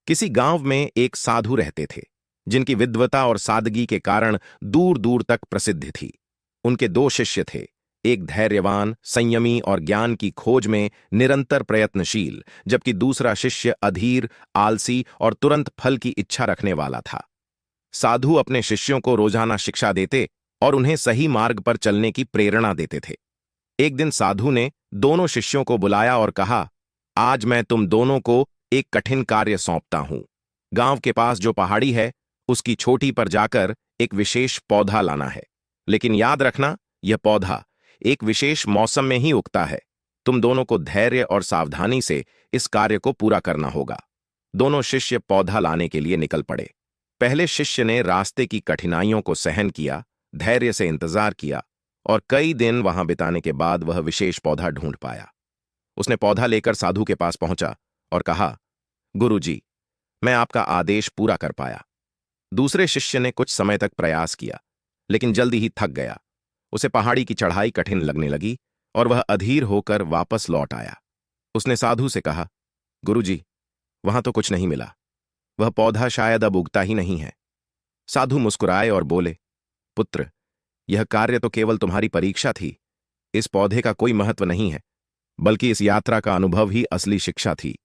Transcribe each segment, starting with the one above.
किसी गांव में एक साधु रहते थे जिनकी विद्वता और सादगी के कारण दूर दूर तक प्रसिद्ध थी। उनके दो शिष्य थे, एक धैर्यवान, संयमी और ज्ञान की खोज में निरंतर प्रयत्नशील, जबकि दूसरा शिष्य अधीर, आलसी और तुरंत फल की इच्छा रखने वाला था। साधु अपने शिष्यों को रोजाना शिक्षा देते और उन्हें सही मार्ग पर चलने की प्रेरणा देते थे। एक दिन साधु ने दोनों शिष्यों को बुलाया और कहा, आज मैं तुम दोनों को एक कठिन कार्य सौंपता हूं। गांव के पास जो पहाड़ी है उसकी चोटी पर जाकर एक विशेष पौधा लाना है, लेकिन याद रखना, यह पौधा एक विशेष मौसम में ही उगता है। तुम दोनों को धैर्य और सावधानी से इस कार्य को पूरा करना होगा। दोनों शिष्य पौधा लाने के लिए निकल पड़े। पहले शिष्य ने रास्ते की कठिनाइयों को सहन किया, धैर्य से इंतजार किया और कई दिन वहां बिताने के बाद वह विशेष पौधा ढूंढ पाया। उसने पौधा लेकर साधु के पास पहुंचा और कहा, गुरुजी, मैं आपका आदेश पूरा कर पाया। दूसरे शिष्य ने कुछ समय तक प्रयास किया, लेकिन जल्दी ही थक गया। उसे पहाड़ी की चढ़ाई कठिन लगने लगी और वह अधीर होकर वापस लौट आया। उसने साधु से कहा, गुरुजी, वहां तो कुछ नहीं मिला। वह पौधा शायद अब उगता ही नहीं है। साधु मुस्कुराए और बोले, पुत्र, यह कार्य तो केवल तुम्हारी परीक्षा थी। इस पौधे का कोई महत्व नहीं है, बल्कि इस यात्रा का अनुभव ही असली शिक्षा थी।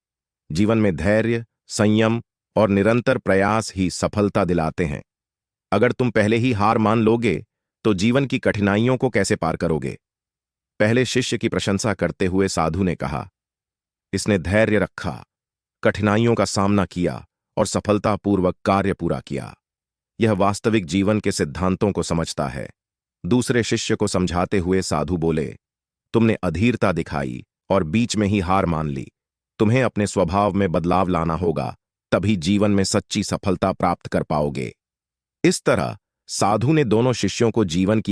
जीवन में धैर्य, संयम और निरंतर प्रयास ही सफलता दिलाते हैं। अगर तुम पहले ही हार मान लोगे तो जीवन की कठिनाइयों को कैसे पार करोगे? पहले शिष्य की प्रशंसा करते हुए साधु ने कहा, इसने धैर्य रखा, कठिनाइयों का सामना किया और सफलतापूर्वक कार्य पूरा किया। यह वास्तविक जीवन के सिद्धांतों को समझता है। दूसरे शिष्य को समझाते हुए साधु बोले, तुमने अधीरता दिखाई और बीच में ही हार मान ली। तुम्हें अपने स्वभाव में बदलाव लाना होगा, तभी जीवन में सच्ची सफलता प्राप्त कर पाओगे। इस तरह साधु ने दोनों शिष्यों को जीवन की